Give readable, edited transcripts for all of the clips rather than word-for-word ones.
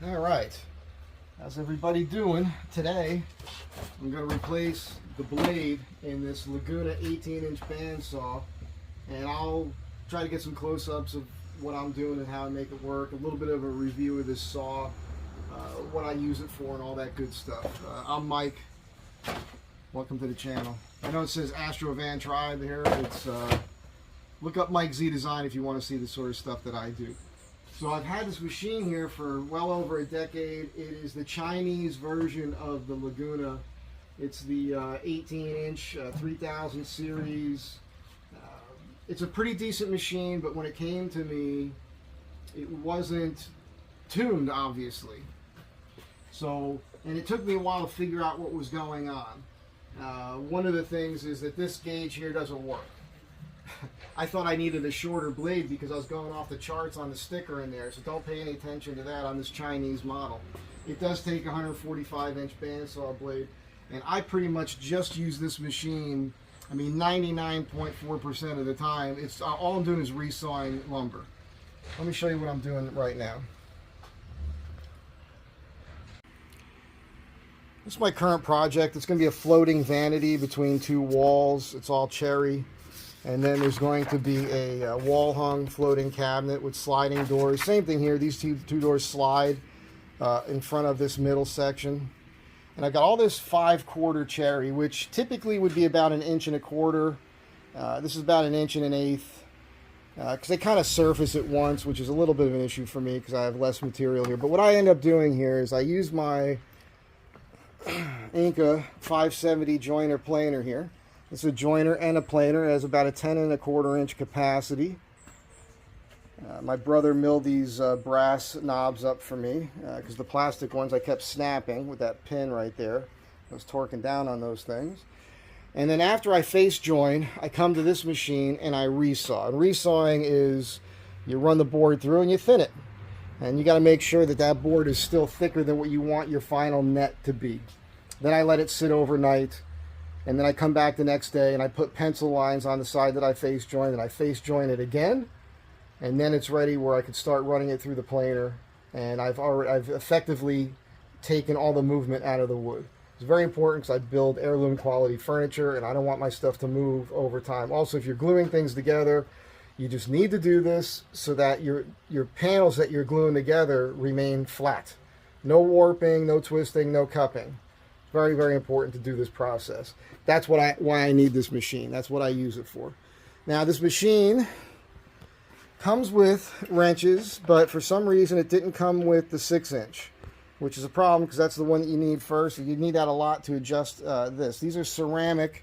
All right, how's everybody doing? Today, I'm going to replace the blade in this Laguna 18-inch bandsaw, and I'll try to get some close-ups of what I'm doing and how I make it work, a little bit of a review of this saw, what I use it for, and all that good stuff. I'm Mike. Welcome to the channel. I know it says Astro Van Tribe here. It's look up Mike Z Design if you want to see the sort of stuff that I do. So I've had this machine here for well over a decade. It is the Chinese version of the Laguna. It's the 18-inch 3000 series. It's a pretty decent machine, but when it came to me, it wasn't tuned, obviously. So, and it took me a while to figure out what was going on. One of the things is that this gauge here doesn't work. I thought I needed a shorter blade because I was going off the charts on the sticker in there, so don't pay any attention to that on this Chinese model. It does take a 145-inch bandsaw blade, and I pretty much just use this machine, I mean 99.4% of the time. It's all I'm doing is resawing lumber. Let me show you what I'm doing right now. This is my current project. It's going to be a floating vanity between two walls. It's all cherry. And then there's going to be a wall-hung floating cabinet with sliding doors. Same thing here. These two doors slide in front of this middle section. And I've got all this 5/4 cherry, which typically would be about 1.25 inches. This is about 1 1/8 because they kind of surface at once, which is a little bit of an issue for me because I have less material here. But what I end up doing here is I use my Inca 570 joiner planer here. It's a joiner and a planer. It has about a 10 1/4 inch capacity. My brother milled these brass knobs up for me because the plastic ones I kept snapping with that pin right there. I was torquing down on those things. And then after I face join, I come to this machine and I resaw. And resawing is you run the board through and you thin it. And you got to make sure that that board is still thicker than what you want your final net to be. Then I let it sit overnight. And then I come back the next day and I put pencil lines on the side that I face joined, and I face join it again. And then it's ready where I could start running it through the planer. And I've effectively taken all the movement out of the wood. It's very important because I build heirloom quality furniture and I don't want my stuff to move over time. Also, if you're gluing things together, you just need to do this so that your panels that you're gluing together remain flat. No warping, no twisting, no cupping. Very, very important to do this process. That's why I need this machine. That's what I use it for. Now, this machine comes with wrenches, but for some reason it didn't come with the 6-inch, which is a problem because that's the one that you need first. You need that a lot to adjust this. These are ceramic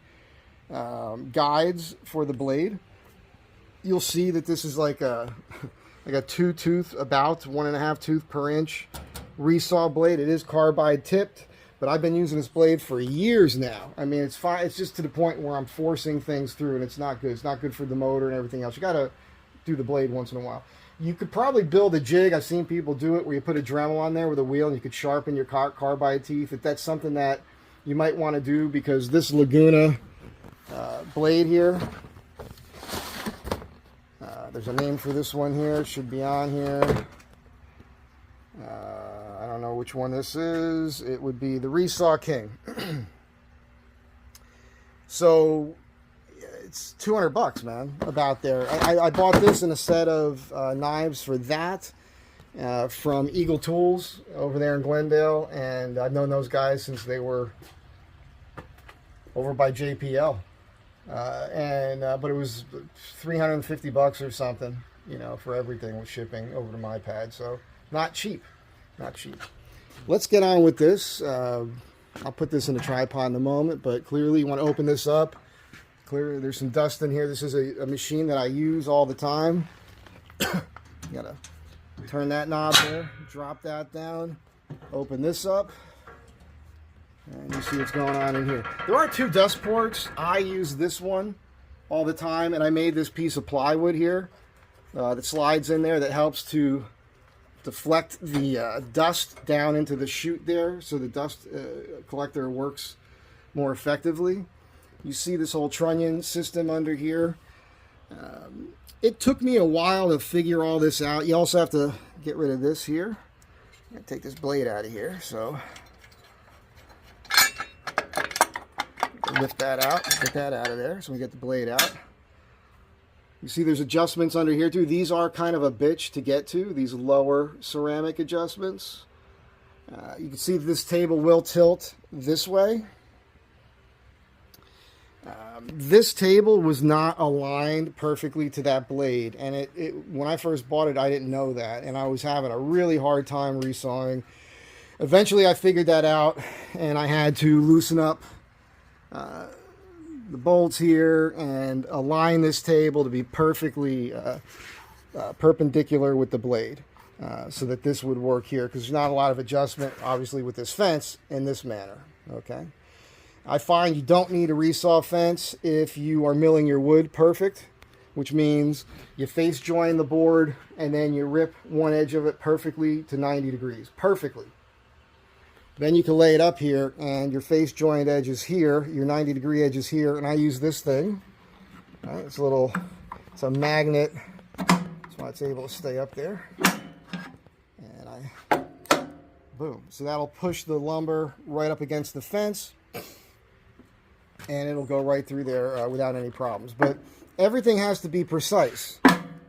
guides for the blade. You'll see that this is like a 2-tooth, about 1.5 tooth per inch resaw blade. It is carbide tipped. But I've been using this blade for years now. I mean, it's fine. It's just to the point where I'm forcing things through, and it's not good. It's not good for the motor and everything else. You got to do the blade once in a while. You could probably build a jig. I've seen people do it where you put a Dremel on there with a wheel, and you could sharpen your carbide teeth. If that's something that you might want to do, because this Laguna blade here, there's a name for this one here. It should be on here. I don't know which one this is. It would be the Resaw King. So it's $200, man, about there. I bought this in a set of knives for that from Eagle Tools over there in Glendale, and I've known those guys since they were over by JPL. But it was $350 or something, you know, for everything with shipping over to my pad. So not cheap. Not cheap. Let's get on with this. I'll put this in a tripod in a moment, but clearly you want to open this up. Clearly there's some dust in here. This is a machine that I use all the time. You gotta turn that knob there, drop that down, open this up, and you see what's going on in here. There are 2 dust ports. I use this one all the time, and I made this piece of plywood here that slides in there that helps to deflect the dust down into the chute there, so the dust collector works more effectively. You see this whole trunnion system under here. It took me a while to figure all this out. You also have to get rid of this here. I'm gonna take this blade out of here, so lift that out, get that out of there so we get the blade out. You see there's adjustments under here too. These are kind of a bitch to get to, these lower ceramic adjustments. You can see that this table will tilt this way. This table was not aligned perfectly to that blade, and when I first bought it I didn't know that, and I was having a really hard time resawing. Eventually I figured that out, and I had to loosen up the bolts here and align this table to be perfectly perpendicular with the blade, so that this would work here, because there's not a lot of adjustment obviously with this fence in this manner. Okay, I find you don't need a resaw fence if you are milling your wood perfect, which means you face join the board and then you rip one edge of it perfectly to 90 degrees, perfectly. Then you can lay it up here and your face joint edge is here, your 90-degree edge is here, and I use this thing. Right, it's a magnet, that's why it's able to stay up there. And boom. So that'll push the lumber right up against the fence, and it'll go right through there without any problems. But everything has to be precise.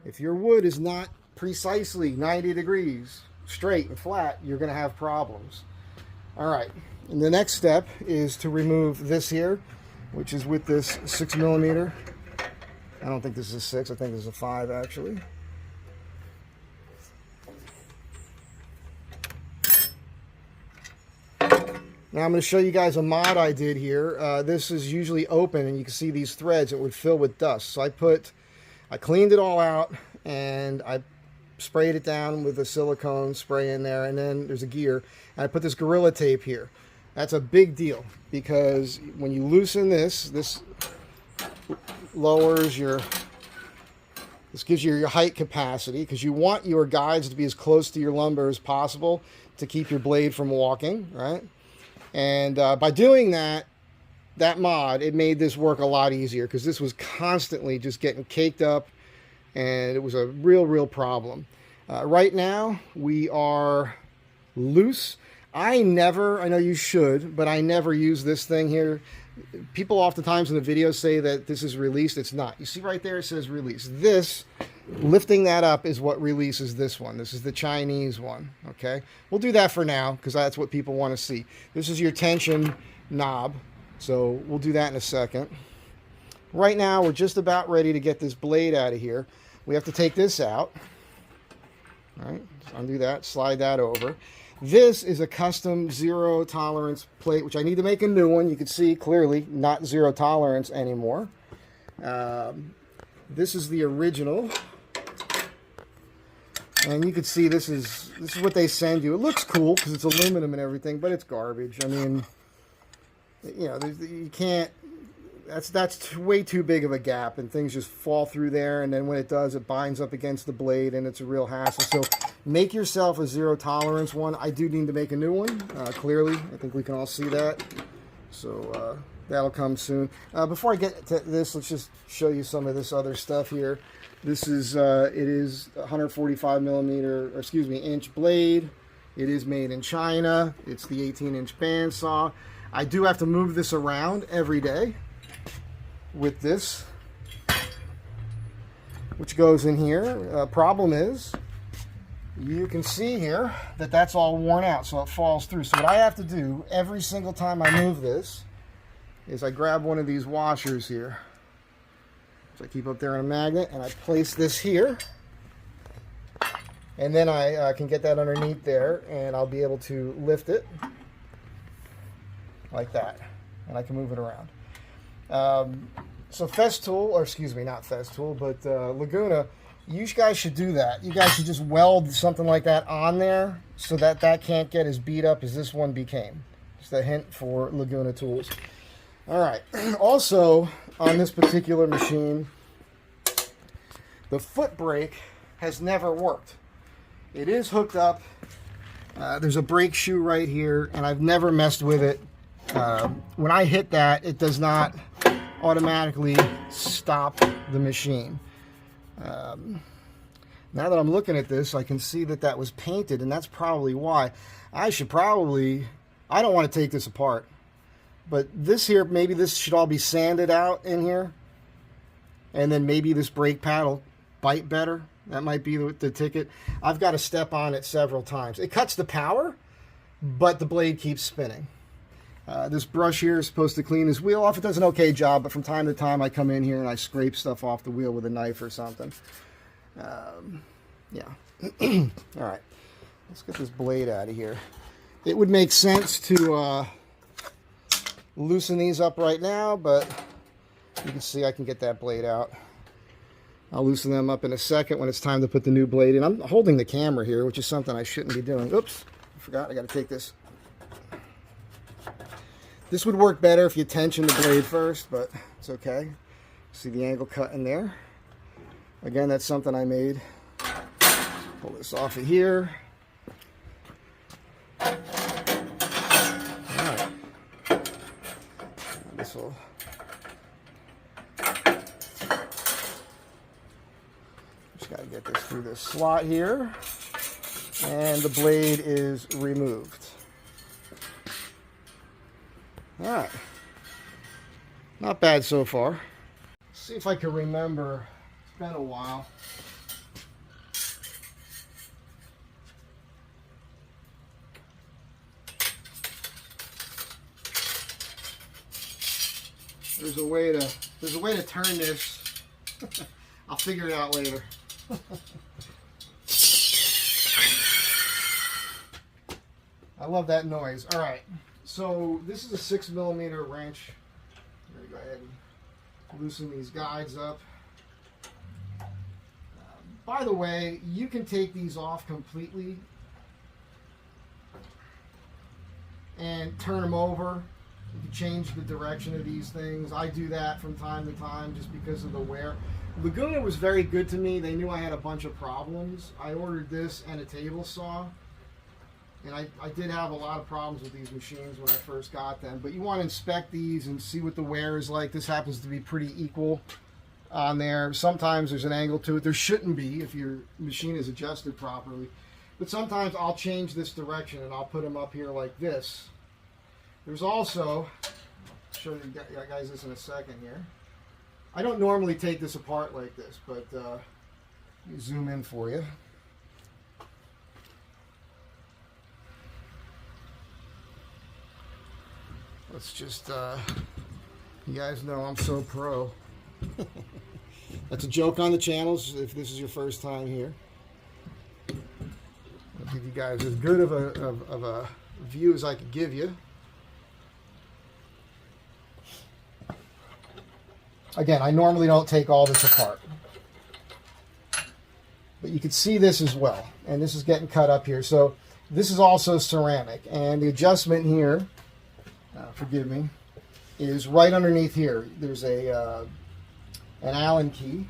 If your wood is not precisely 90 degrees straight and flat, you're going to have problems. All right, and the next step is to remove this here, which is with this 6mm. I don't think this is a 6, I think this is a 5 actually. Now I'm going to show you guys a mod I did here. This is usually open, and you can see these threads. It would fill with dust. So I cleaned it all out, and I sprayed it down with a silicone spray in there, and then there's a gear. And I put this Gorilla Tape here. That's a big deal, because when you loosen this lowers this gives you your height capacity, because you want your guides to be as close to your lumber as possible to keep your blade from walking, right? And by doing that mod, it made this work a lot easier, because this was constantly just getting caked up, and it was a real problem. Right now, we are loose. I know you should, but I never use this thing here. People oftentimes in the videos say that this is released. It's not. You see right there, it says release. This, lifting that up is what releases this one. This is the Chinese one, okay? We'll do that for now, because that's what people want to see. This is your tension knob, so we'll do that in a second. Right now, we're just about ready to get this blade out of here. We have to take this out. All right, just undo that, slide that over. This is a custom zero tolerance plate, which I need to make a new one. You can see clearly not zero tolerance anymore. This is the original, and you can see this is what they send you. It looks cool because it's aluminum and everything, but it's garbage. I mean, you know, you can't. That's way too big of a gap, and things just fall through there, and then when it does, it binds up against the blade, and it's a real hassle. So make yourself a zero tolerance one. I do need to make a new one, clearly. I think we can all see that. So that'll come soon. Before I get to this, let's just show you some of this other stuff here. This is, it is 145mm, inch blade. It is made in China. It's the 18-inch bandsaw. I do have to move this around every day with this, which goes in here. Problem is, you can see here that that's all worn out, so it falls through. So what I have to do every single time I move this is I grab one of these washers here, so I keep up there in a magnet, and I place this here, and then I can get that underneath there, and I'll be able to lift it like that, and I can move it around. So Festool, or excuse me, not Festool, but Laguna, you guys should do that. You guys should just weld something like that on there so that that can't get as beat up as this one became. Just a hint for Laguna tools. All right. Also, on this particular machine, the foot brake has never worked. It is hooked up. There's a brake shoe right here, and I've never messed with it. When I hit that, it does not Now that I'm looking at this, I can see that that was painted, and that's probably why. I don't want to take this apart. But this here, maybe this should all be sanded out in here. And then maybe this brake pad will bite better. That might be the ticket. I've got to step on it several times. It cuts the power, but the blade keeps spinning. This brush here is supposed to clean this wheel off. It does an okay job, but from time to time I come in here and I scrape stuff off the wheel with a knife or something. Yeah. All right. Let's get this blade out of here. It would make sense to loosen these up right now, but you can see I can get that blade out. I'll loosen them up in a second when it's time to put the new blade in. I'm holding the camera here, which is something I shouldn't be doing. Oops, I forgot. I got to take this. This would work better if you tension the blade first, but it's okay. See the angle cut in there? Again, that's something I made. Pull this off of here. All right. This will... Just got to get this through this slot here. And the blade is removed. All right. Not bad so far. See if I can remember. It's been a while. There's a way to turn this. I'll figure it out later. I love that noise. All right. So this is a 6mm wrench. I'm going to go ahead and loosen these guides up. By the way, you can take these off completely and turn them over. You can change the direction of these things. I do that from time to time just because of the wear. Laguna was very good to me. They knew I had a bunch of problems. I ordered this and a table saw. And I did have a lot of problems with these machines when I first got them. But you want to inspect these and see what the wear is like. This happens to be pretty equal on there. Sometimes there's an angle to it. There shouldn't be if your machine is adjusted properly. But sometimes I'll change this direction and I'll put them up here like this. There's also, I'll show you guys this in a second here. I don't normally take this apart like this, but let me zoom in for you. Let's just, you guys know I'm so pro. That's a joke on the channels if this is your first time here. I'll give you guys as good of a view as I could give you. Again, I normally don't take all this apart. But you can see this as well. And this is getting cut up here. So this is also ceramic. And the adjustment here, forgive me, is right underneath here. There's an Allen key,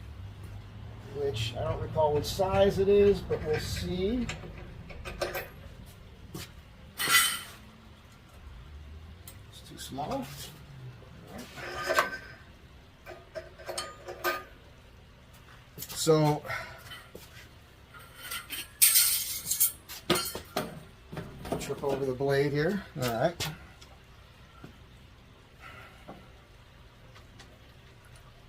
which I don't recall what size it is, but we'll see. It's too small. So trip over the blade here. All right.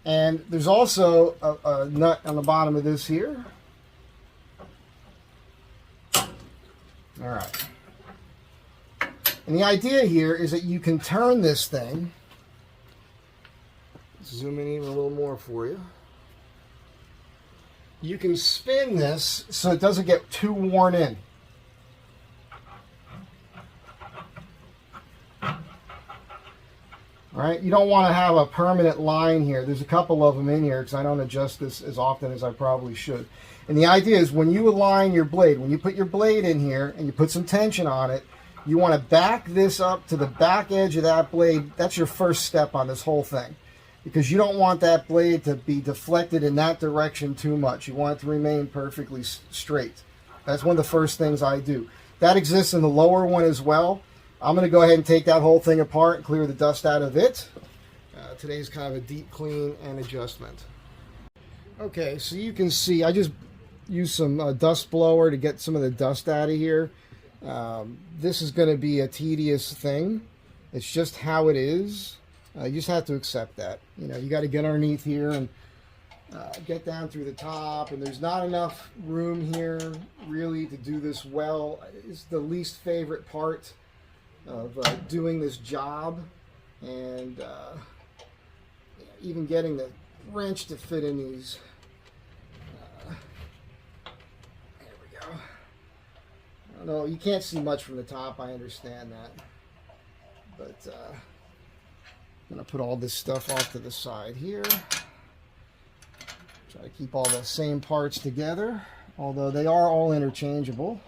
And there's also a nut on the bottom of this here. All right. And the idea here is that you can turn this thing. Let's zoom in even a little more for you. You can spin this so it doesn't get too worn in. All right, you don't want to have a permanent line here. There's a couple of them in here because I don't adjust this as often as I probably should. And the idea is when you align your blade, when you put your blade in here and you put some tension on it, you want to back this up to the back edge of that blade. That's your first step on this whole thing, because you don't want that blade to be deflected in that direction too much. You want it to remain perfectly straight. That's one of the first things I do. That exists in the lower one as well. I'm going to go ahead and take that whole thing apart and clear the dust out of it. Today's kind of a deep clean and adjustment. Okay, so you can see I just use some dust blower to get some of the dust out of here. This is going to be a tedious thing. It's just how it is. You just have to accept that. You know, you got to get underneath here and get down through the top, and there's not enough room here really to do this well. It's the least favorite part of doing this job, and even getting the wrench to fit in these. There we go. I don't know, you can't see much from the top, I understand that, but I'm going to put all this stuff off to the side here. Try to keep all the same parts together, although they are all interchangeable,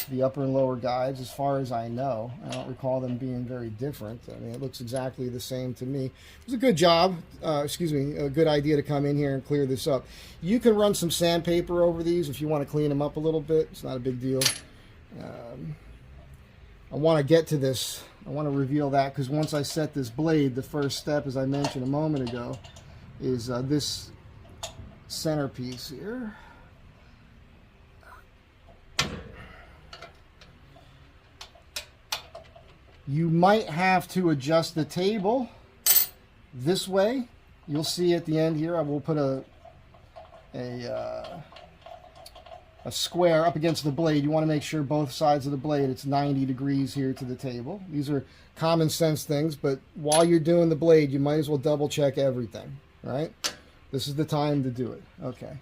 the upper and lower guides, as far as I know. I don't recall them being very different. I mean, it looks exactly the same to me. It was a good job, a good idea to come in here and clear this up. You can run some sandpaper over these if you want to clean them up a little bit. It's not a big deal. I want to get to this. I want to reveal that, because once I set this blade, the first step, as I mentioned a moment ago, is this centerpiece here. You might have to adjust the table this way. You'll see at the end here, I will put a square up against the blade. You want to make sure both sides of the blade, it's 90 degrees here to the table. These are common sense things, but while you're doing the blade, you might as well double check everything, right? This is the time to do it. Okay.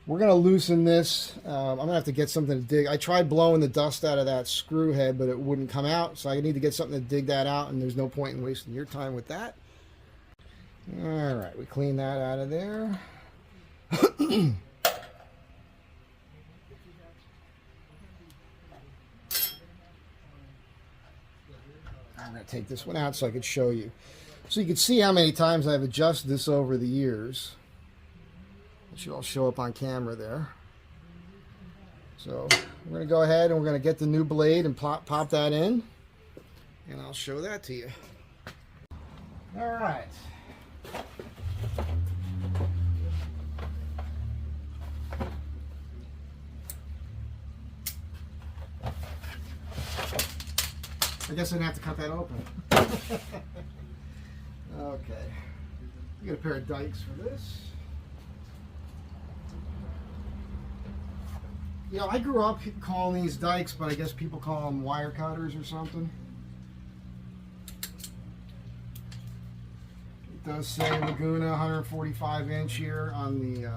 We're going to loosen this. I'm going to have to get something to dig. I tried blowing the dust out of that screw head, but it wouldn't come out, so I need to get something to dig that out, and there's no point in wasting your time with that. All right, we clean that out of there. I'm going to take this one out so I could show you. So you can see how many times I've adjusted this over the years. It should all show up on camera there. So we're going to go ahead and we're going to get the new blade and pop that in. And I'll show that to you. All right. I guess I didn't have to cut that open. Okay. You got a pair of dikes for this. You know, I grew up calling these dikes, but I guess people call them wire cutters or something. It does say Laguna 145 inch here on the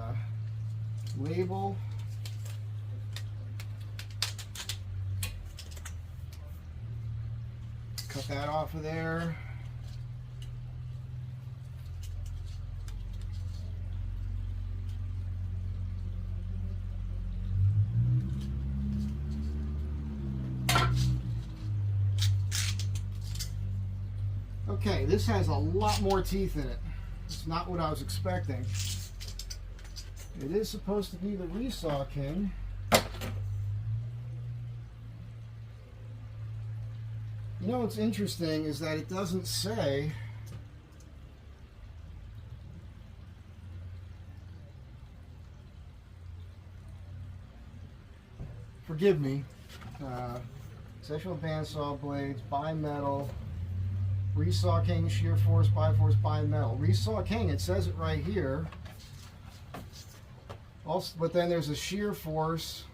label. Cut that off of there. Okay, this has a lot more teeth in it. It's not what I was expecting. It is supposed to be the Resaw King. You know what's interesting is that it doesn't say forgive me, sectional bandsaw blades, bimetal, Resaw King, shear force, biforce, bimetal. Resaw King, it says it right here. Also, but then there's a shear force.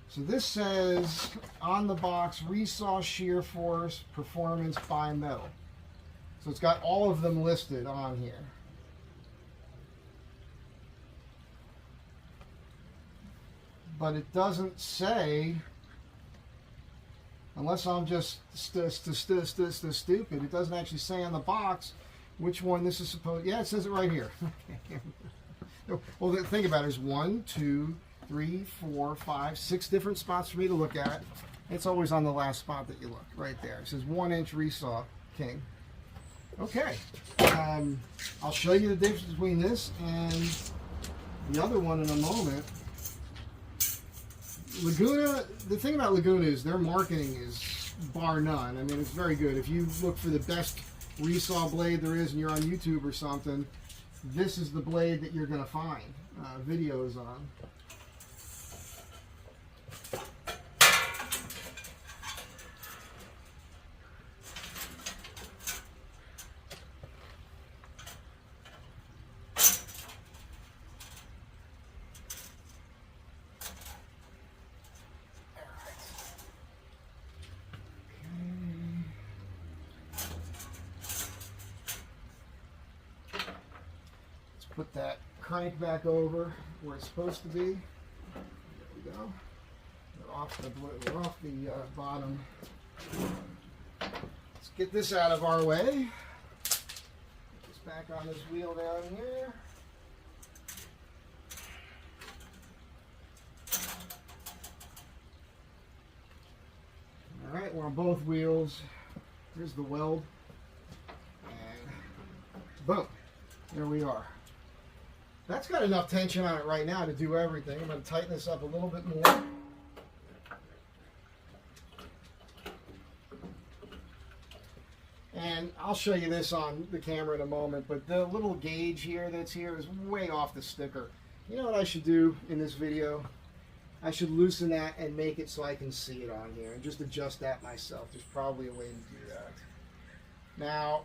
So this says on the box, Resaw shear force, performance, bimetal. So it's got all of them listed on here. But it doesn't say, unless I'm just stupid, it doesn't actually say on the box which one this is supposed. Yeah, it says it right here. Well, think about it. There's 1, 2, 3, 4, 5, 6 different spots for me to look at. It's always on the last spot that you look, right there. It says 1 inch Resaw King. Okay, I'll show you the difference between this and the other one in a moment. Laguna, the thing about Laguna is their marketing is bar none. I mean, it's very good. If you look for the best Resaw blade there is and you're on YouTube or something, this is the blade that you're going to find. videos on. Put that crank back over where it's supposed to be. There we go. We're off the bottom. Let's get this out of our way. Put this back on this wheel down here. All right, we're on both wheels. Here's the weld. And boom, there we are. That's got enough tension on it right now to do everything. I'm going to tighten this up a little bit more. And I'll show you this on the camera in a moment, but the little gauge here that's here is way off the sticker. You know what I should do in this video? I should loosen that and make it so I can see it on here and just adjust that myself. There's probably a way to do that. Now,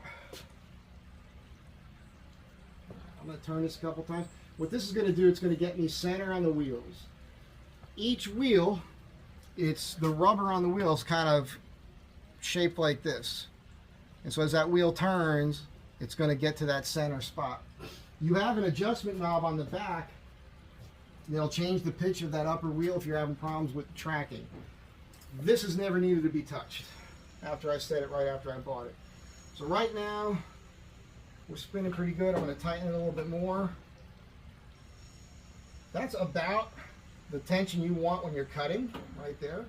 I'm going to turn this a couple times. What this is going to do, it's going to get me center on the wheels. Each wheel, it's the rubber on the wheel is kind of shaped like this. And so as that wheel turns, it's going to get to that center spot. You have an adjustment knob on the back. It'll change the pitch of that upper wheel if you're having problems with tracking. This has never needed to be touched after I set it right after I bought it. So right now, we're spinning pretty good. I'm going to tighten it a little bit more. That's about the tension you want when you're cutting, right there.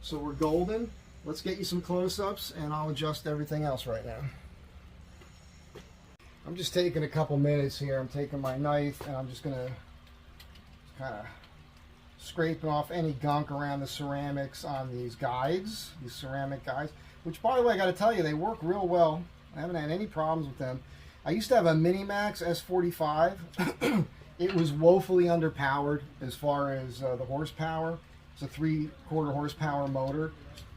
So we're golden. Let's get you some close-ups and I'll adjust everything else right now. I'm just taking a couple minutes here. I'm taking my knife and I'm just going to kind of scrape off any gunk around the ceramics on these guides, these ceramic guides, which, by the way, I got to tell you, they work real well. I haven't had any problems with them. I used to have a Minimax S45. It was woefully underpowered as far as the horsepower. It's a 3/4 horsepower motor.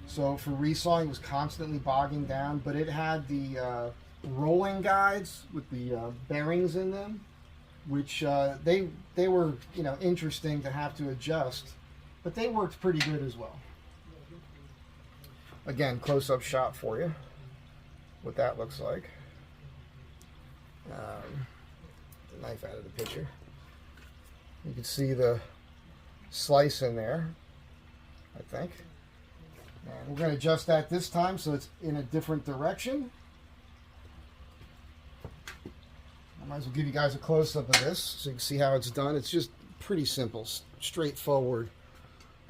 So for resawing, it was constantly bogging down, but it had the rolling guides with the bearings in them, which they were, you know, interesting to have to adjust, but they worked pretty good as well. Again, close-up shot for you, what that looks like. The knife out of the picture. You can see the slice in there, I think. And we're going to adjust that this time so it's in a different direction. I might as well give you guys a close-up of this so you can see how it's done. It's just pretty simple, straightforward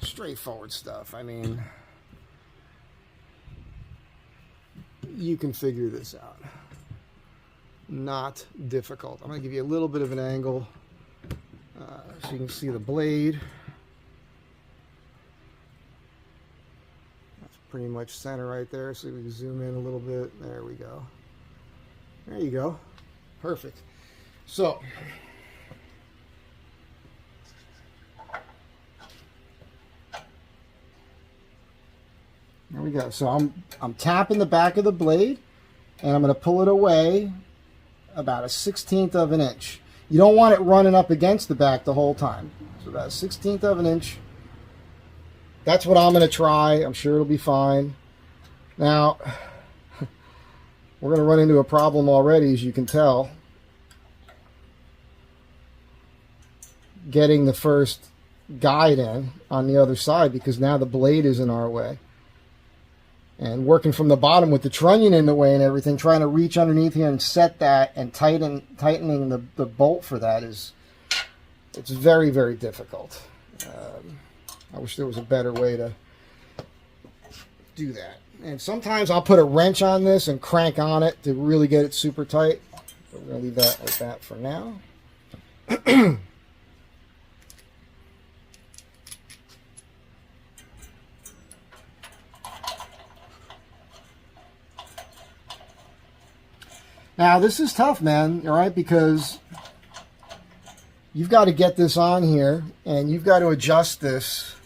stuff. I mean, you can figure this out. Not difficult. I'm going to give you a little bit of an angle so you can see the blade. That's pretty much center right there, so we can zoom in a little bit. There we go. There you go. Perfect. So, there we go. So I'm tapping the back of the blade, and I'm going to pull it away about a 1/16 of an inch. You don't want it running up against the back the whole time. So about a 1/16 of an inch. That's what I'm going to try. I'm sure it'll be fine. Now, we're going to run into a problem already, as you can tell. Getting the first guide in on the other side, because now the blade is in our way. And working from the bottom with the trunnion in the way and everything, trying to reach underneath here and set that and tightening the bolt for that it's very, very difficult. I wish there was a better way to do that. And sometimes I'll put a wrench on this and crank on it to really get it super tight. But we're going to leave that like that for now. Now, this is tough, man, all right, because you've got to get this on here, and you've got to adjust this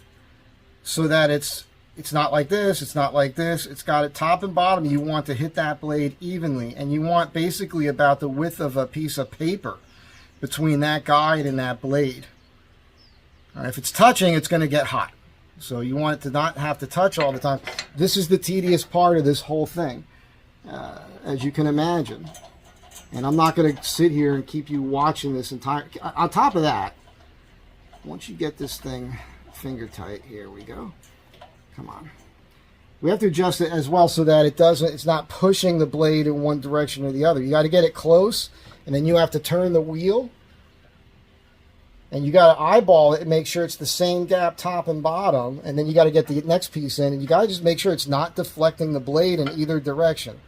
so that it's not like this, it's not like this. It's got it top and bottom. You want to hit that blade evenly, and you want basically about the width of a piece of paper between that guide and that blade. All right, if it's touching, it's going to get hot. So you want it to not have to touch all the time. This is the tedious part of this whole thing, as you can imagine. And I'm not going to sit here and keep you watching this entire... On top of that, once you get this thing finger tight, here we go. Come on. We have to adjust it as well so that it's not pushing the blade in one direction or the other. You got to get it close, and then you have to turn the wheel. And you got to eyeball it and make sure it's the same gap top and bottom. And then you got to get the next piece in. And you got to just make sure it's not deflecting the blade in either direction.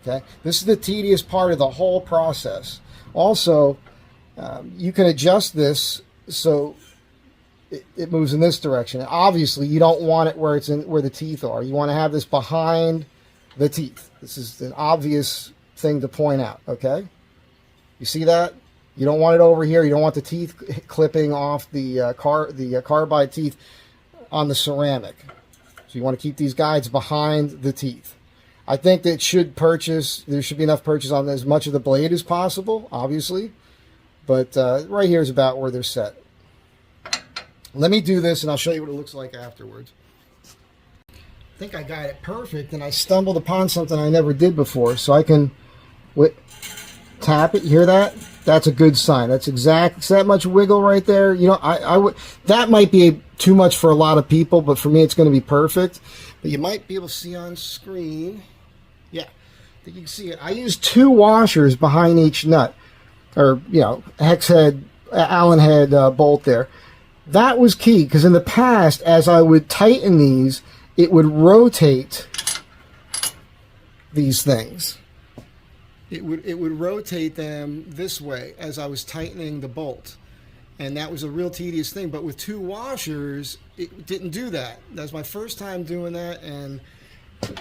Okay? This is the tedious part of the whole process. Also, you can adjust this so it moves in this direction. And obviously, you don't want it where the teeth are. You want to have this behind the teeth. This is an obvious thing to point out. Okay? You see that? You don't want it over here. You don't want the teeth clipping off the carbide teeth on the ceramic. So you want to keep these guides behind the teeth. I think that there should be enough purchase on as much of the blade as possible, obviously. But right here is about where they're set. Let me do this, and I'll show you what it looks like afterwards. I think I got it perfect, and I stumbled upon something I never did before. So I can tap it. You hear that? That's a good sign. That's exact. It's that much wiggle right there. You know, I would. That might be too much for a lot of people, but for me, it's going to be perfect. But you might be able to see on screen. Yeah, I think you can see it. I use 2 washers behind each nut, or hex head, Allen head bolt there. That was key because in the past, as I would tighten these, it would rotate these things. It would rotate them this way as I was tightening the bolt. And that was a real tedious thing. But with 2 washers, it didn't do that. That was my first time doing that. And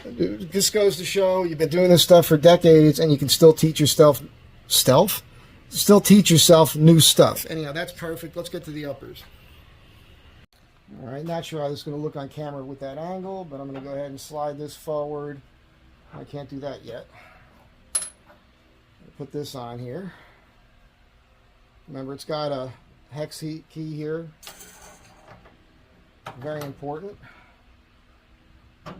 this goes to show you've been doing this stuff for decades and you can still teach yourself still teach yourself new stuff. Anyhow, that's perfect. Let's get to the uppers. All right, not sure how this is going to look on camera with that angle, but I'm going to go ahead and slide this forward. I can't do that yet. Put this on here. Remember, it's got a hex key here. Very important. All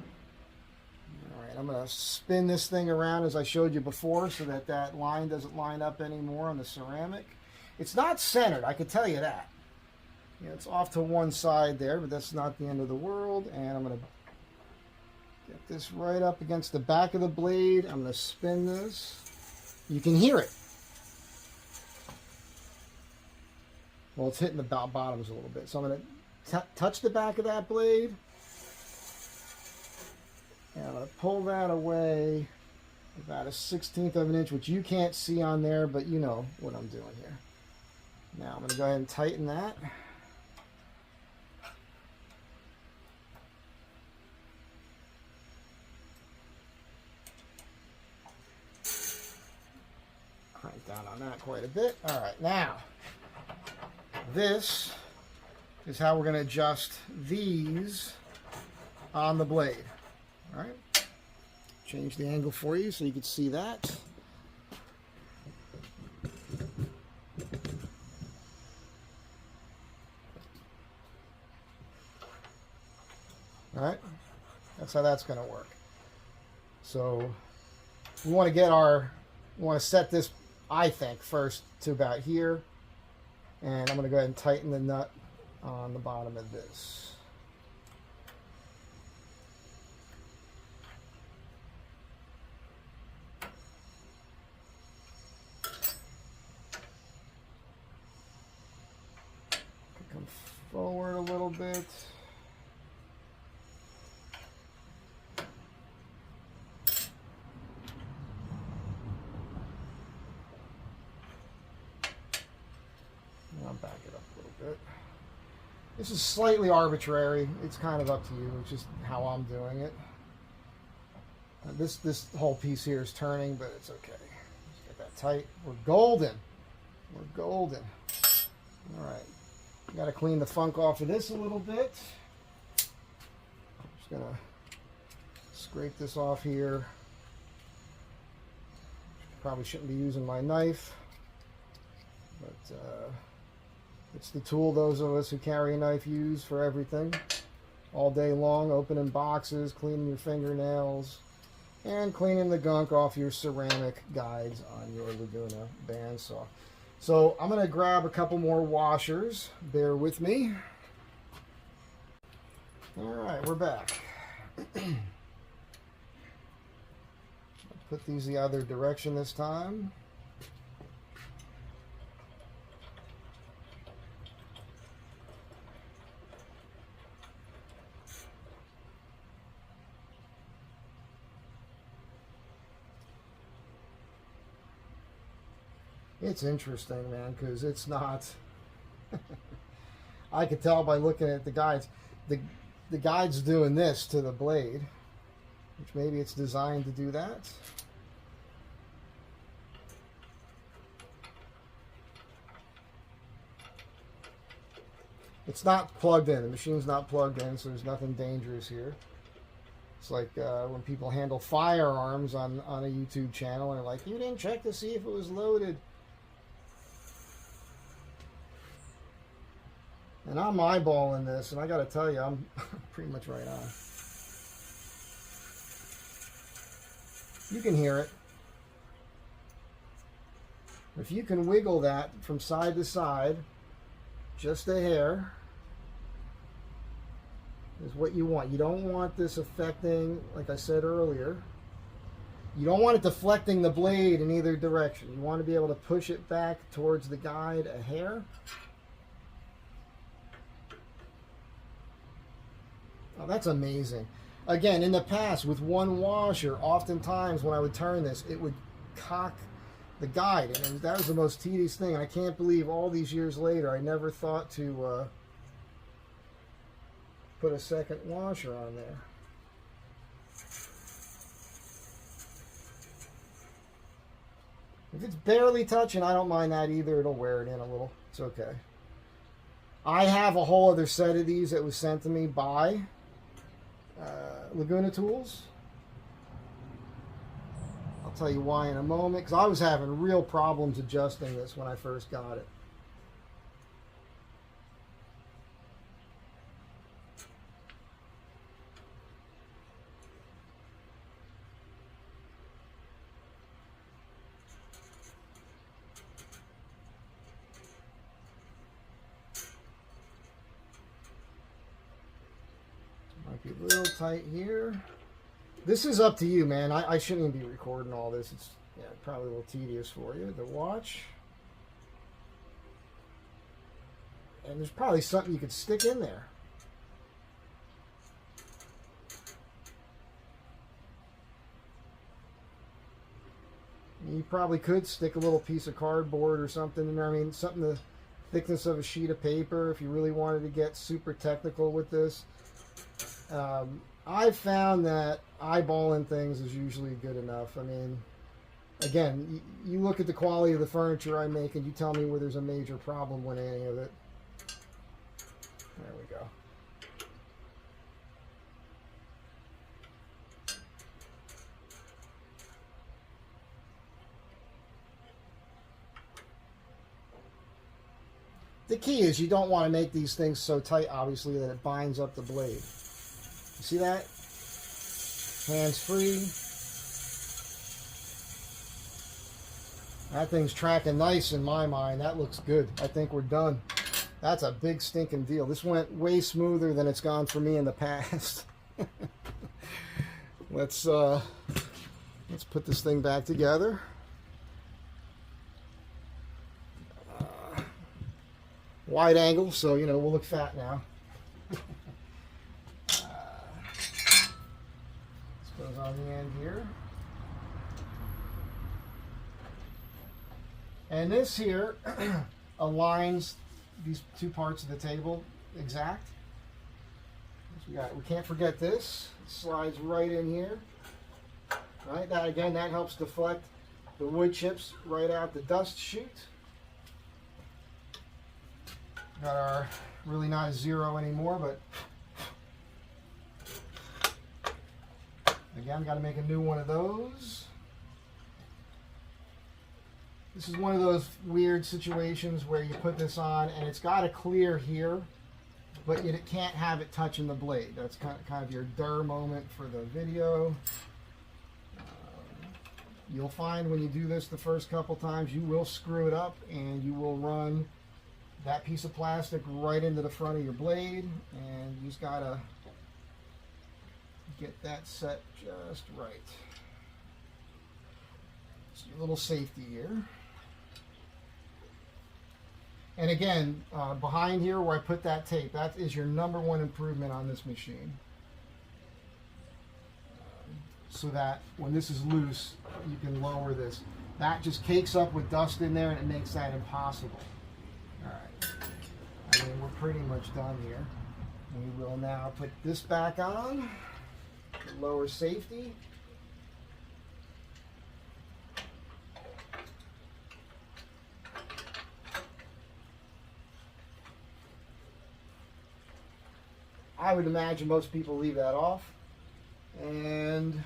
right, I'm going to spin this thing around as I showed you before so that that line doesn't line up anymore on the ceramic. It's not centered, I can tell you that. It's off to one side there, but that's not the end of the world. And I'm going to get this right up against the back of the blade. I'm going to spin this. You can hear it. Well, it's hitting the bottoms a little bit. So I'm going to touch the back of that blade. And I'm going to pull that away about a 1/16 of an inch, which you can't see on there, but you know what I'm doing here. Now I'm going to go ahead and tighten that. Crank down on that quite a bit. All right, now this is how we're going to adjust these on the blade. All right, change the angle for you so you can see that. All right, that's how that's going to work. So we want to set this, I think, first to about here. And I'm going to go ahead and tighten the nut on the bottom of this. Come forward a little bit. I'll back it up a little bit. This is slightly arbitrary. It's kind of up to you. It's just how I'm doing it. This whole piece here is turning, but it's okay. Just get that tight. We're golden. We're golden. All right, got to clean the funk off of this a little bit. Just gonna scrape this off here. Probably shouldn't be using my knife, but it's the tool those of us who carry a knife use for everything all day long, opening boxes, cleaning your fingernails, and cleaning the gunk off your ceramic guides on your Laguna bandsaw. So I'm going to grab a couple more washers. Bear with me. All right, we're back. Put these the other direction this time. It's interesting, man, because it's not... I could tell by looking at the guides. The guide's doing this to the blade, which maybe it's designed to do that. It's not plugged in. The machine's not plugged in, so there's nothing dangerous here. It's like when people handle firearms on a YouTube channel and they're like, you didn't check to see if it was loaded. And I'm eyeballing this, and I got to tell you, I'm pretty much right on. You can hear it. If you can wiggle that from side to side, just a hair, is what you want. You don't want this affecting, like I said earlier, you don't want it deflecting the blade in either direction. You want to be able to push it back towards the guide a hair. Oh, that's amazing. Again, in the past, with one washer, oftentimes when I would turn this, it would cock the guide. And that was the most tedious thing. I can't believe all these years later, I never thought to put a second washer on there. If it's barely touching, I don't mind that either. It'll wear it in a little. It's okay. I have a whole other set of these that was sent to me by Laguna Tools. I'll tell you why in a moment, because I was having real problems adjusting this when I first got it. Might be a little tight here. This is up to you, man. I shouldn't even be recording all this. It's probably a little tedious for you to watch. And there's probably something you could stick in there. You probably could stick a little piece of cardboard or something in there. I mean, something the thickness of a sheet of paper if you really wanted to get super technical with this. I've found that eyeballing things is usually good enough. I mean, again, you look at the quality of the furniture I make and you tell me where there's a major problem with any of it. There we go. The key is you don't want to make these things so tight, obviously, that it binds up the blade. You see that? Hands free. That thing's tracking nice in my mind. That looks good. I think we're done. That's a big stinking deal. This went way smoother than it's gone for me in the past. Let's put this thing back together. Wide angle, so you know we'll look fat now. This goes on the end here. And this here aligns these two parts of the table exact. We can't forget this. It slides right in here. Right, that again, that helps deflect the wood chips right out the dust chute. Got our, really not a 0 anymore, but again, got to make a new one of those. This is one of those weird situations where you put this on and it's got to clear here, but you can't have it touching the blade. That's kind of your dur moment for the video. You'll find when you do this the first couple times, you will screw it up and you will run that piece of plastic right into the front of your blade, and you just gotta get that set just right. It's your little safety here. And again, behind here where I put that tape, that is your #1 improvement on this machine. So that when this is loose, you can lower this. That just cakes up with dust in there and it makes that impossible. All right, I mean, we're pretty much done here. We will now put this back on, lower safety. I would imagine most people leave that off. And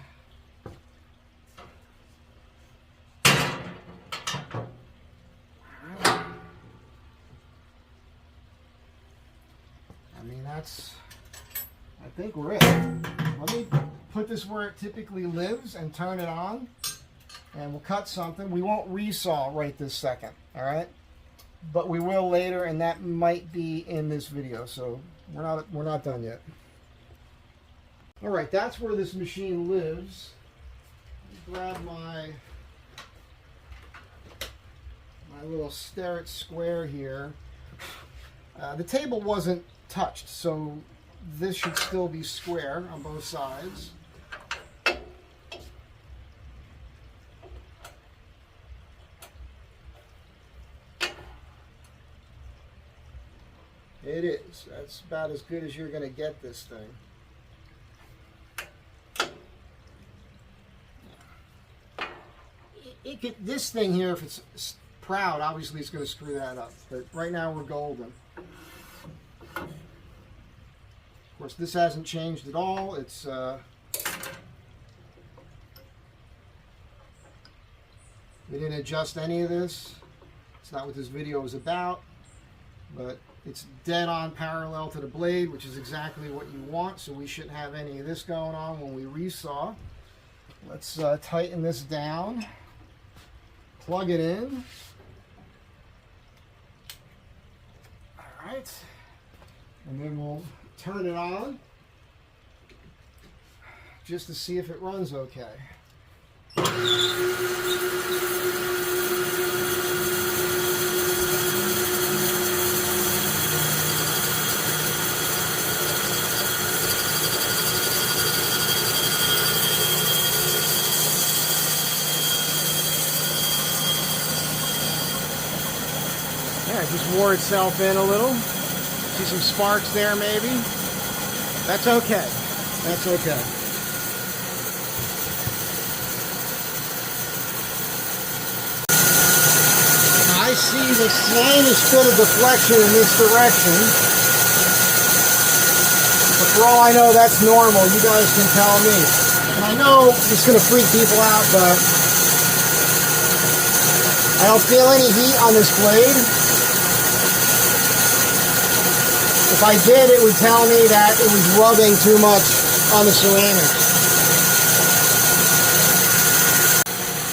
I mean, I think we're it. Let me put this where it typically lives and turn it on, and we'll cut something. We won't resaw right this second, all right? But we will later, and that might be in this video, so we're not done yet. All right, that's where this machine lives. Grab my little Starrett square here. The table wasn't touched, so this should still be square on both sides. It is. That's about as good as you're going to get this thing. This thing here, if it's proud, obviously it's going to screw that up. But right now we're golden. Of course, this hasn't changed at all. It's we didn't adjust any of this. It's not what this video is about. But it's dead on parallel to the blade, which is exactly what you want. So we shouldn't have any of this going on when we resaw. Let's tighten this down. Plug it in. All right. And then we'll turn it on just to see if it runs okay. Yeah, it just wore itself in a little. See some sparks there maybe. That's okay. That's okay. I see the slightest bit of deflection in this direction. But for all I know, that's normal. You guys can tell me. And I know it's going to freak people out, but I don't feel any heat on this blade. If I did, it would tell me that it was rubbing too much on the ceramics.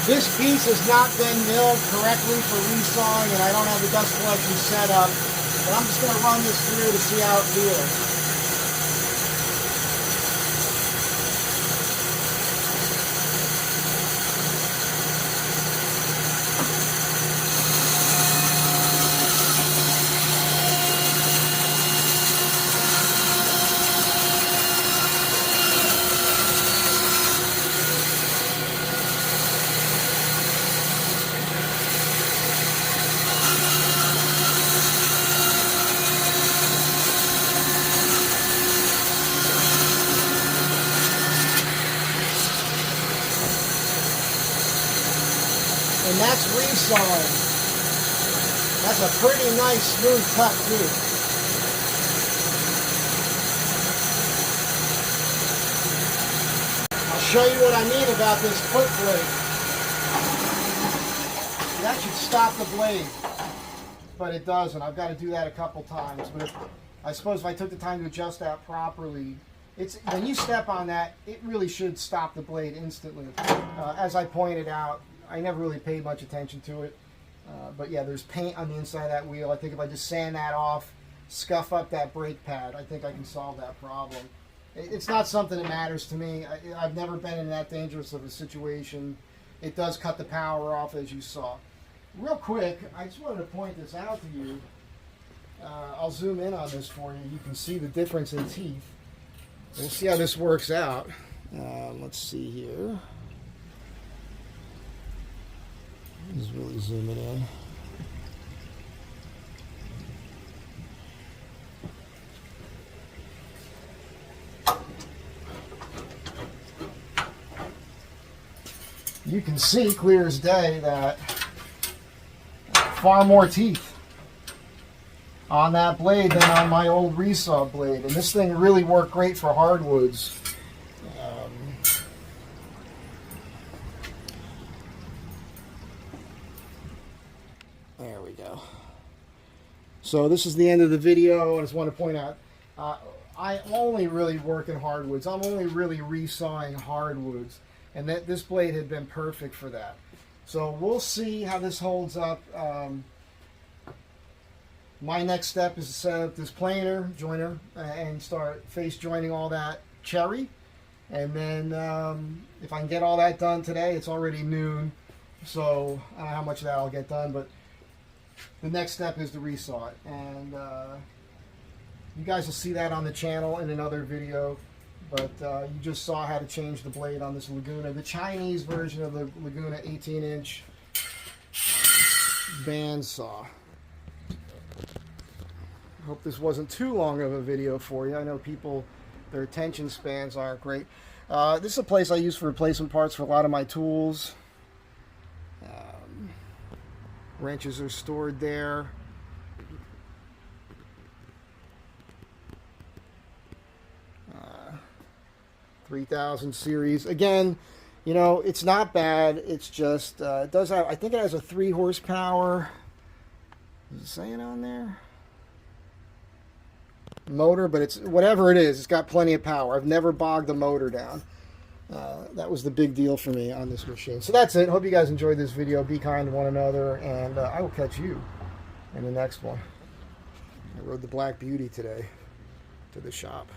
This piece has not been milled correctly for resawing, and I don't have the dust collection set up, but I'm just going to run this through to see how it feels. And that's resawing. That's a pretty nice smooth cut too. show you what I mean about this foot blade. That should stop the blade, but it doesn't. I've got to do that a couple times. But I suppose if I took the time to adjust that properly, when you step on that, it really should stop the blade instantly. As I pointed out, I never really paid much attention to it. But yeah, there's paint on the inside of that wheel. I think if I just sand that off, scuff up that brake pad, I think I can solve that problem. It's not something that matters to me. I've never been in that dangerous of a situation. It does cut the power off, as you saw. Real quick, I just wanted to point this out to you. I'll zoom in on this for you. You can see the difference in teeth. We'll see how this works out. Let's see here. Just really zoom it in. You can see clear as day that far more teeth on that blade than on my old Resaw blade. And this thing really worked great for hardwoods. There we go. So this is the end of the video. I just want to point out, I only really work in hardwoods. I'm only really resawing hardwoods. And this blade had been perfect for that. So we'll see how this holds up. My next step is to set up this planer, joiner, and start face joining all that cherry. And then if I can get all that done today, it's already noon. So I don't know how much of that I'll get done, but the next step is to resaw it. And you guys will see that on the channel in another video. But you just saw how to change the blade on this Laguna. The Chinese version of the Laguna 18-inch bandsaw. Hope this wasn't too long of a video for you. I know people, their attention spans aren't great. This is a place I use for replacement parts for a lot of my tools. Wrenches are stored there. 3000 series. Again, you know, it's not bad. It's just, it does have, I think it has a 3 horsepower. Is it saying on there? Motor, but it's, whatever it is, it's got plenty of power. I've never bogged the motor down. That was the big deal for me on this machine. So that's it. Hope you guys enjoyed this video. Be kind to one another, and I will catch you in the next one. I rode the Black Beauty today to the shop.